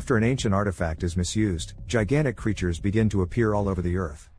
After an ancient artifact is misused, gigantic creatures begin to appear all over the earth.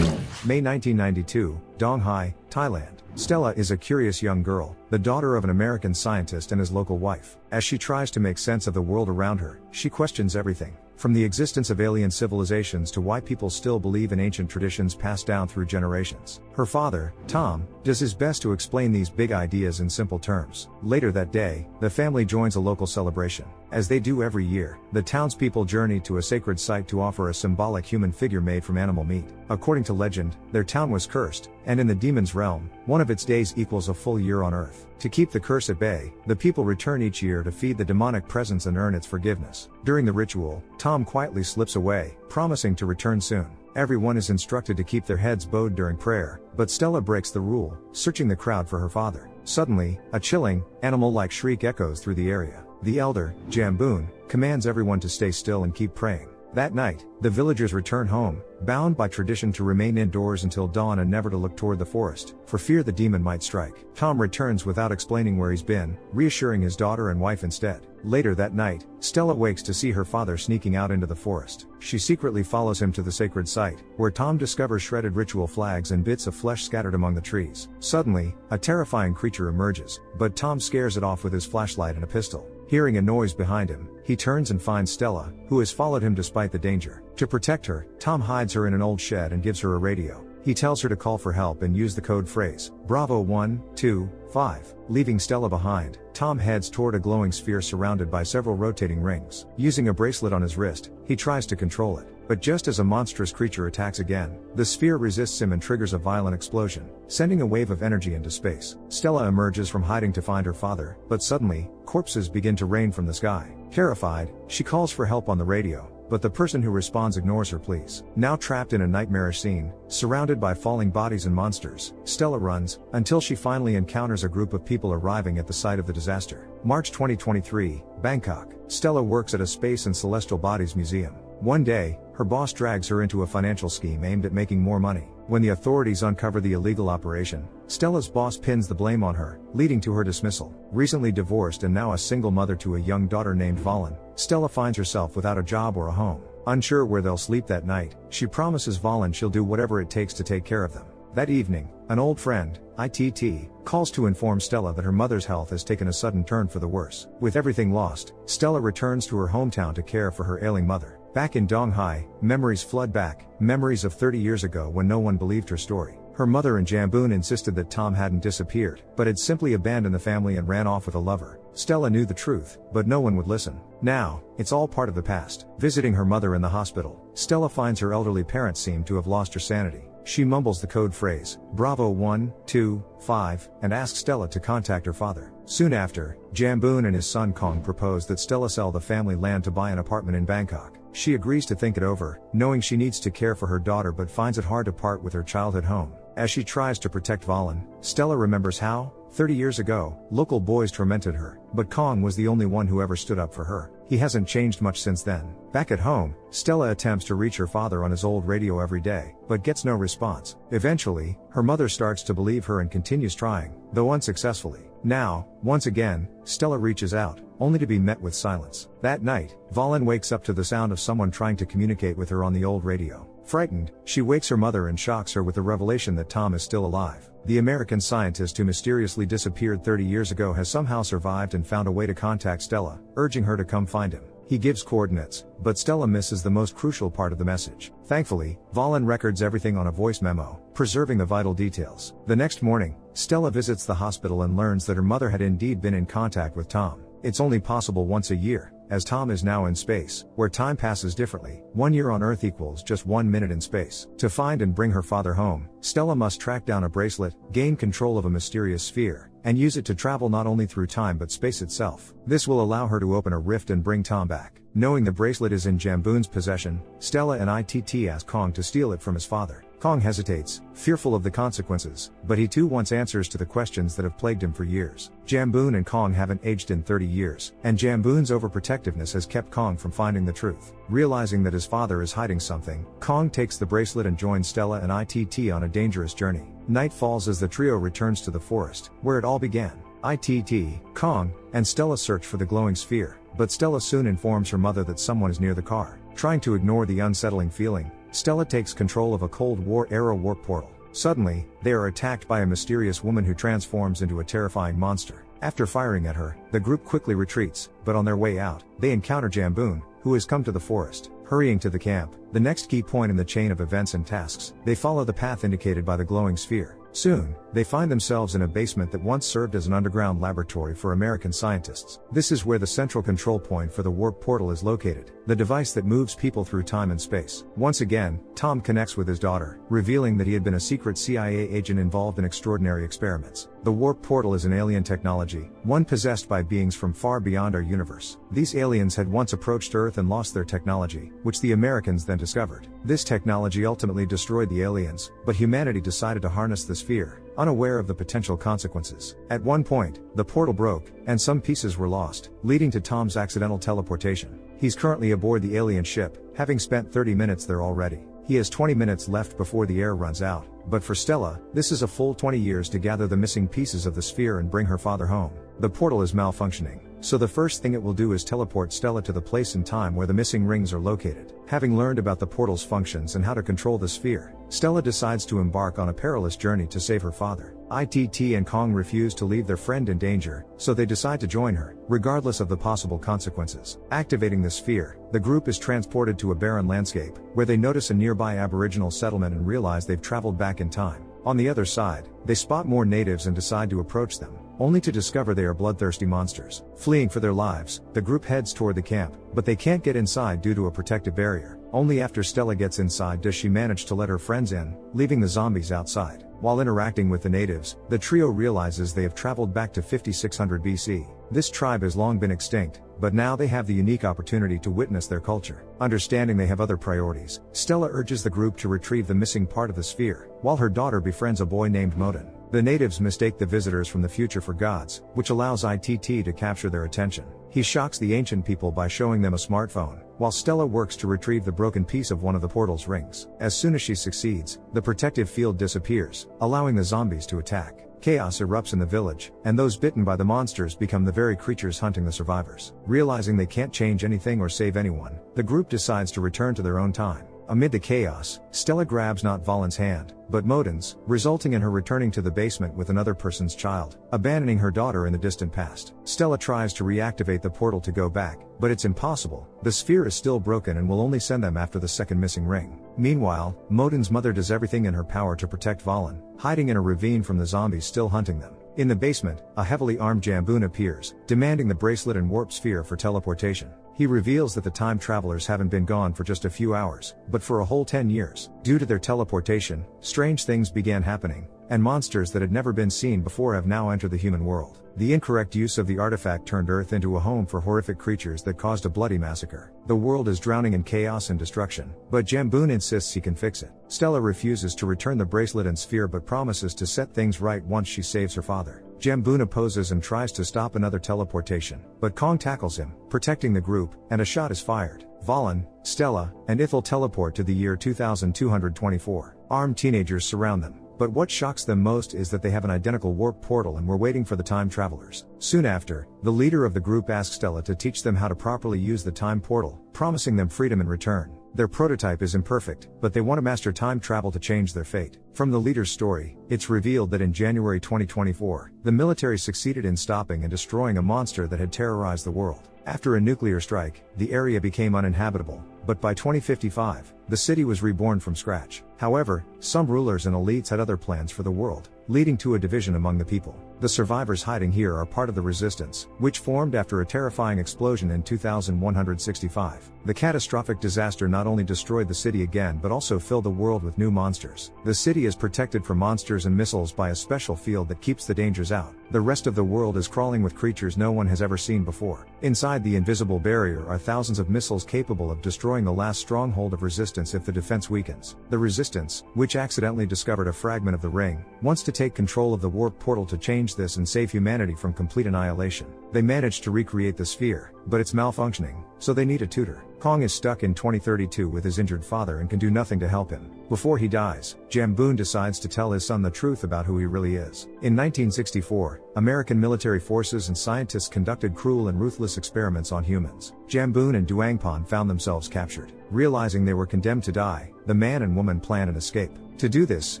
May 1992, Dong Hai, Thailand. Stella is a curious young girl, the daughter of an American scientist and his local wife. As she tries to make sense of the world around her, she questions everything, from the existence of alien civilizations to why people still believe in ancient traditions passed down through generations. Her father, Tom, does his best to explain these big ideas in simple terms. Later that day, the family joins a local celebration. As they do every year, the townspeople journey to a sacred site to offer a symbolic human figure made from animal meat. According to legend, their town was cursed, and in the demon's realm, one of its days equals a full year on Earth. To keep the curse at bay, the people return each year to feed the demonic presence and earn its forgiveness. During the ritual, Tom quietly slips away, promising to return soon. Everyone is instructed to keep their heads bowed during prayer, but Stella breaks the rule, searching the crowd for her father. Suddenly, a chilling, animal-like shriek echoes through the area. The elder, Jamboon, commands everyone to stay still and keep praying. That night, the villagers return home, bound by tradition to remain indoors until dawn and never to look toward the forest, for fear the demon might strike. Tom returns without explaining where he's been, reassuring his daughter and wife instead. Later that night, Stella wakes to see her father sneaking out into the forest. She secretly follows him to the sacred site, where Tom discovers shredded ritual flags and bits of flesh scattered among the trees. Suddenly, a terrifying creature emerges, but Tom scares it off with his flashlight and a pistol. Hearing a noise behind him, he turns and finds Stella, who has followed him despite the danger. To protect her, Tom hides her in an old shed and gives her a radio. He tells her to call for help and use the code phrase, Bravo 125. Leaving Stella behind, Tom heads toward a glowing sphere surrounded by several rotating rings. Using a bracelet on his wrist, he tries to control it. But just as a monstrous creature attacks again, the sphere resists him and triggers a violent explosion, sending a wave of energy into space. Stella emerges from hiding to find her father, but suddenly, corpses begin to rain from the sky. Terrified, she calls for help on the radio, but the person who responds ignores her pleas. Now trapped in a nightmarish scene, surrounded by falling bodies and monsters, Stella runs, until she finally encounters a group of people arriving at the site of the disaster. March 2023, Bangkok. Stella works at a space and celestial bodies museum. One day, her boss drags her into a financial scheme aimed at making more money. When the authorities uncover the illegal operation, Stella's boss pins the blame on her, leading to her dismissal. Recently divorced and now a single mother to a young daughter named Valen, Stella finds herself without a job or a home. Unsure where they'll sleep that night, she promises Valen she'll do whatever it takes to take care of them. That evening, an old friend, ITT, calls to inform Stella that her mother's health has taken a sudden turn for the worse. With everything lost, Stella returns to her hometown to care for her ailing mother. Back in Dong Hai, memories flood back, memories of 30 years ago when no one believed her story. Her mother and Jamboon insisted that Tom hadn't disappeared, but had simply abandoned the family and ran off with a lover. Stella knew the truth, but no one would listen. Now, it's all part of the past. Visiting her mother in the hospital, Stella finds her elderly parents seem to have lost her sanity. She mumbles the code phrase, Bravo 125, and asks Stella to contact her father. Soon after, Jamboon and his son Kong propose that Stella sell the family land to buy an apartment in Bangkok. She agrees to think it over, knowing she needs to care for her daughter but finds it hard to part with her childhood home. As she tries to protect Valen, Stella remembers how, 30 years ago, local boys tormented her, but Kong was the only one who ever stood up for her. He hasn't changed much since then. Back at home, Stella attempts to reach her father on his old radio every day, but gets no response. Eventually, her mother starts to believe her and continues trying, though unsuccessfully. Now, once again, Stella reaches out, only to be met with silence. That night, Valen wakes up to the sound of someone trying to communicate with her on the old radio. Frightened, she wakes her mother and shocks her with the revelation that Tom is still alive. The American scientist who mysteriously disappeared 30 years ago has somehow survived and found a way to contact Stella, urging her to come find him. He gives coordinates, but Stella misses the most crucial part of the message. Thankfully, Valen records everything on a voice memo, preserving the vital details. The next morning, Stella visits the hospital and learns that her mother had indeed been in contact with Tom. It's only possible once a year, as Tom is now in space, where time passes differently. 1 year on Earth equals just 1 minute in space. To find and bring her father home, Stella must track down a bracelet, gain control of a mysterious sphere, and use it to travel not only through time but space itself. This will allow her to open a rift and bring Tom back. Knowing the bracelet is in Jamboon's possession, Stella and ITT ask Kong to steal it from his father. Kong hesitates, fearful of the consequences, but he too wants answers to the questions that have plagued him for years. Jamboon and Kong haven't aged in 30 years, and Jamboon's overprotectiveness has kept Kong from finding the truth. Realizing that his father is hiding something, Kong takes the bracelet and joins Stella and ITT on a dangerous journey. Night falls as the trio returns to the forest, where it all began. ITT, Kong, and Stella search for the glowing sphere, but Stella soon informs her mother that someone is near the car. Trying to ignore the unsettling feeling, Stella takes control of a Cold War-era warp portal. Suddenly, they are attacked by a mysterious woman who transforms into a terrifying monster. After firing at her, the group quickly retreats, but on their way out, they encounter Jamboon, who has come to the forest. Hurrying to the camp, the next key point in the chain of events and tasks, they follow the path indicated by the glowing sphere. Soon, they find themselves in a basement that once served as an underground laboratory for American scientists. This is where the central control point for the warp portal is located, the device that moves people through time and space. Once again, Tom connects with his daughter, revealing that he had been a secret CIA agent involved in extraordinary experiments. The warp portal is an alien technology, one possessed by beings from far beyond our universe. These aliens had once approached Earth and lost their technology, which the Americans then discovered. This technology ultimately destroyed the aliens, but humanity decided to harness this fear, unaware of the potential consequences. At one point, the portal broke, and some pieces were lost, leading to Tom's accidental teleportation. He's currently aboard the alien ship, having spent 30 minutes there already. He has 20 minutes left before the air runs out, but for Stella, this is a full 20 years to gather the missing pieces of the sphere and bring her father home. The portal is malfunctioning, so the first thing it will do is teleport Stella to the place and time where the missing rings are located. Having learned about the portal's functions and how to control the sphere, Stella decides to embark on a perilous journey to save her father. ITT and Kong refuse to leave their friend in danger, so they decide to join her, regardless of the possible consequences. Activating the sphere, the group is transported to a barren landscape, where they notice a nearby Aboriginal settlement and realize they've traveled back in time. On the other side, they spot more natives and decide to approach them, only to discover they are bloodthirsty monsters. Fleeing for their lives, the group heads toward the camp, but they can't get inside due to a protective barrier. Only after Stella gets inside does she manage to let her friends in, leaving the zombies outside. While interacting with the natives, the trio realizes they have traveled back to 5600 BC. This tribe has long been extinct, but now they have the unique opportunity to witness their culture. Understanding they have other priorities, Stella urges the group to retrieve the missing part of the sphere, while her daughter befriends a boy named Modin. The natives mistake the visitors from the future for gods, which allows ITT to capture their attention. He shocks the ancient people by showing them a smartphone, while Stella works to retrieve the broken piece of one of the portal's rings. As soon as she succeeds, the protective field disappears, allowing the zombies to attack. Chaos erupts in the village, and those bitten by the monsters become the very creatures hunting the survivors. Realizing they can't change anything or save anyone, the group decides to return to their own time. Amid the chaos, Stella grabs not Valen's hand, but Modin's, resulting in her returning to the basement with another person's child, abandoning her daughter in the distant past. Stella tries to reactivate the portal to go back, but it's impossible. The sphere is still broken and will only send them after the second missing ring. Meanwhile, Modin's mother does everything in her power to protect Valen, hiding in a ravine from the zombies still hunting them. In the basement, a heavily armed Jamboon appears, demanding the bracelet and warp sphere for teleportation. He reveals that the time travelers haven't been gone for just a few hours, but for a whole 10 years. Due to their teleportation, strange things began happening, and monsters that had never been seen before have now entered the human world. The incorrect use of the artifact turned Earth into a home for horrific creatures that caused a bloody massacre. The world is drowning in chaos and destruction, but Jamboon insists he can fix it. Stella refuses to return the bracelet and sphere but promises to set things right once she saves her father. Jamboon opposes and tries to stop another teleportation, but Kong tackles him, protecting the group, and a shot is fired. Valen, Stella, and Ithel teleport to the year 2224. Armed teenagers surround them, but what shocks them most is that they have an identical warp portal and were waiting for the time travelers. Soon after, the leader of the group asks Stella to teach them how to properly use the time portal, promising them freedom in return. Their prototype is imperfect, but they want to master time travel to change their fate. From the leader's story, it's revealed that in January 2024, the military succeeded in stopping and destroying a monster that had terrorized the world. After a nuclear strike, the area became uninhabitable, but by 2055, the city was reborn from scratch. However, some rulers and elites had other plans for the world, leading to a division among the people. The survivors hiding here are part of the resistance, which formed after a terrifying explosion in 2165. The catastrophic disaster not only destroyed the city again but also filled the world with new monsters. The city is protected from monsters and missiles by a special field that keeps the dangers out. The rest of the world is crawling with creatures no one has ever seen before. Inside the invisible barrier are thousands of missiles capable of destroying the last stronghold of resistance if the defense weakens. The resistance, which accidentally discovered a fragment of the ring, wants to take control of the warp portal to change this and save humanity from complete annihilation. They manage to recreate the sphere, but it's malfunctioning, so they need a tutor. Kong is stuck in 2032 with his injured father and can do nothing to help him. Before he dies, Jamboon decides to tell his son the truth about who he really is. In 1964, American military forces and scientists conducted cruel and ruthless experiments on humans. Jamboon and Duangpan found themselves captured. Realizing they were condemned to die, the man and woman plan an escape. To do this,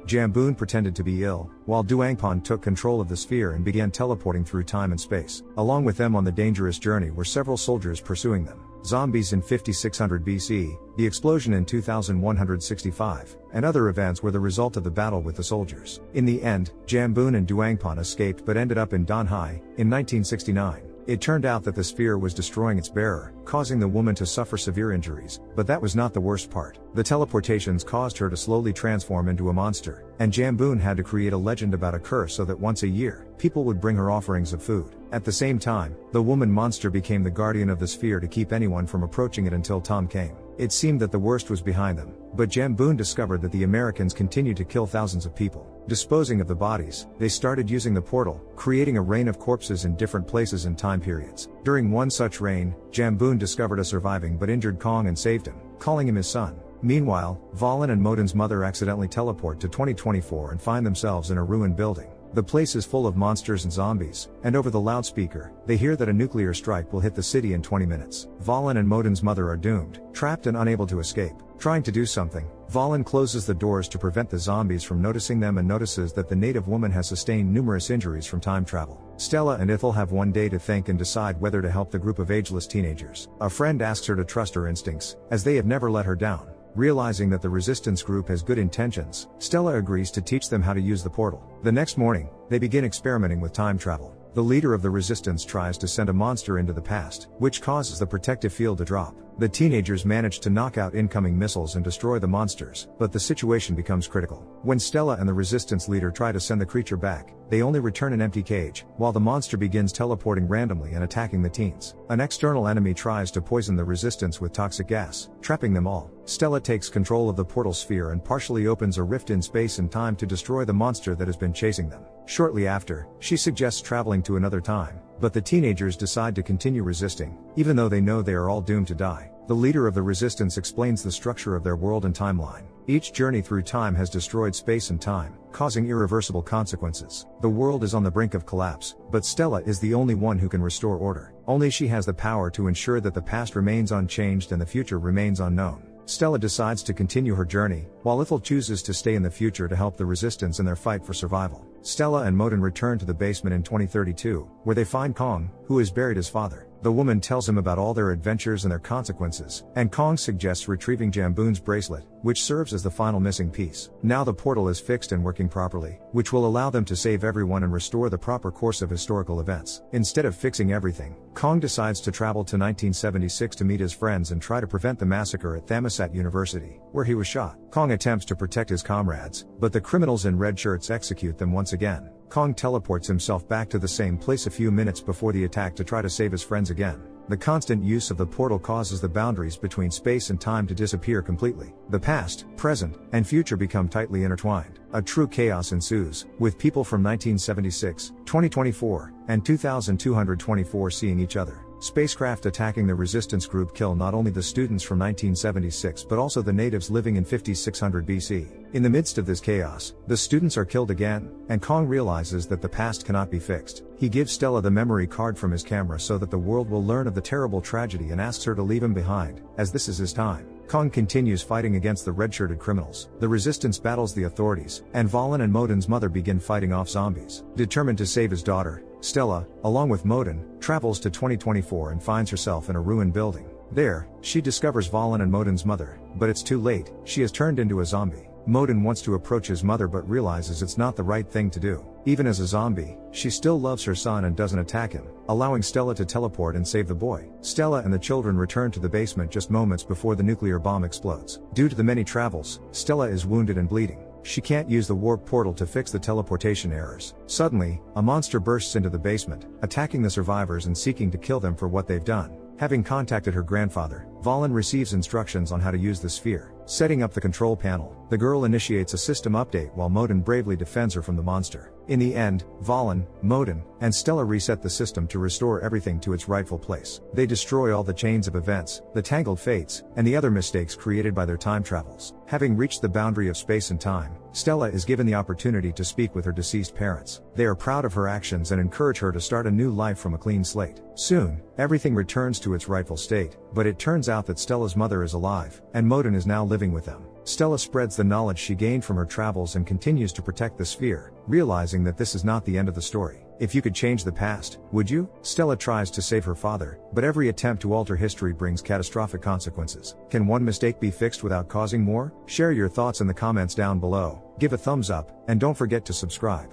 Jamboon pretended to be ill, while Duangpan took control of the sphere and began teleporting through time and space. Along with them on the dangerous journey were several soldiers pursuing them. Zombies in 5600 BC, the explosion in 2165, and other events were the result of the battle with the soldiers. In the end, Jamboon and Duangpan escaped but ended up in Donghai, in 1969. It turned out that the sphere was destroying its bearer, causing the woman to suffer severe injuries, but that was not the worst part. The teleportations caused her to slowly transform into a monster, and Jamboon had to create a legend about a curse so that once a year, people would bring her offerings of food. At the same time, the woman monster became the guardian of the sphere to keep anyone from approaching it until Tom came. It seemed that the worst was behind them, but Jamboon discovered that the Americans continued to kill thousands of people. Disposing of the bodies, they started using the portal, creating a rain of corpses in different places and time periods. During one such rain, Jamboon discovered a surviving but injured Kong and saved him, calling him his son. Meanwhile, Valen and Moden's mother accidentally teleport to 2024 and find themselves in a ruined building. The place is full of monsters and zombies, and over the loudspeaker, they hear that a nuclear strike will hit the city in 20 minutes. Valen and Moden's mother are doomed, trapped and unable to escape. Trying to do something, Valen closes the doors to prevent the zombies from noticing them and notices that the native woman has sustained numerous injuries from time travel. Stella and Ithel have one day to think and decide whether to help the group of ageless teenagers. A friend asks her to trust her instincts, as they have never let her down. Realizing that the resistance group has good intentions, Stella agrees to teach them how to use the portal. The next morning, they begin experimenting with time travel. The leader of the resistance tries to send a monster into the past, which causes the protective field to drop. The teenagers manage to knock out incoming missiles and destroy the monsters, but the situation becomes critical. When Stella and the resistance leader try to send the creature back, they only return an empty cage, while the monster begins teleporting randomly and attacking the teens. An external enemy tries to poison the resistance with toxic gas, trapping them all. Stella takes control of the portal sphere and partially opens a rift in space and time to destroy the monster that has been chasing them. Shortly after, she suggests traveling to another time, but the teenagers decide to continue resisting, even though they know they are all doomed to die. The leader of the resistance explains the structure of their world and timeline. Each journey through time has destroyed space and time, causing irreversible consequences. The world is on the brink of collapse, but Stella is the only one who can restore order. Only she has the power to ensure that the past remains unchanged and the future remains unknown. Stella decides to continue her journey, while Ithel chooses to stay in the future to help the resistance in their fight for survival. Stella and Moden return to the basement in 2032, where they find Kong, who has buried his father. The woman tells him about all their adventures and their consequences, and Kong suggests retrieving Jamboon's bracelet, which serves as the final missing piece. Now the portal is fixed and working properly, which will allow them to save everyone and restore the proper course of historical events. Instead of fixing everything, Kong decides to travel to 1976 to meet his friends and try to prevent the massacre at Thammasat University, where he was shot. Kong attempts to protect his comrades, but the criminals in red shirts execute them once again. Kong teleports himself back to the same place a few minutes before the attack to try to save his friends again. The constant use of the portal causes the boundaries between space and time to disappear completely. The past, present, and future become tightly intertwined. A true chaos ensues, with people from 1976, 2024, and 2224 seeing each other. Spacecraft attacking the resistance group kill not only the students from 1976 but also the natives living in 5600 BC. In the midst of this chaos, the students are killed again, and Kong realizes that the past cannot be fixed. He gives Stella the memory card from his camera so that the world will learn of the terrible tragedy and asks her to leave him behind, as this is his time. Kong continues fighting against the red-shirted criminals. The resistance battles the authorities, and Valen and Moden's mother begin fighting off zombies. Determined to save his daughter, Stella, along with Moden, travels to 2024 and finds herself in a ruined building. There, she discovers Valen and Moden's mother, but it's too late, she has turned into a zombie. Moden wants to approach his mother but realizes it's not the right thing to do. Even as a zombie, she still loves her son and doesn't attack him, allowing Stella to teleport and save the boy. Stella and the children return to the basement just moments before the nuclear bomb explodes. Due to the many travels, Stella is wounded and bleeding. She can't use the warp portal to fix the teleportation errors. Suddenly, a monster bursts into the basement, attacking the survivors and seeking to kill them for what they've done. Having contacted her grandfather, Valen receives instructions on how to use the sphere. Setting up the control panel, the girl initiates a system update while Modin bravely defends her from the monster. In the end, Valen, Modin, and Stella reset the system to restore everything to its rightful place. They destroy all the chains of events, the tangled fates, and the other mistakes created by their time travels. Having reached the boundary of space and time, Stella is given the opportunity to speak with her deceased parents. They are proud of her actions and encourage her to start a new life from a clean slate. Soon, everything returns to its rightful state, but it turns out that Stella's mother is alive, and Modin is now living with them. Stella spreads the knowledge she gained from her travels and continues to protect the sphere, realizing that this is not the end of the story. If you could change the past, would you? Stella tries to save her father, but every attempt to alter history brings catastrophic consequences. Can one mistake be fixed without causing more? Share your thoughts in the comments down below, give a thumbs up, and don't forget to subscribe.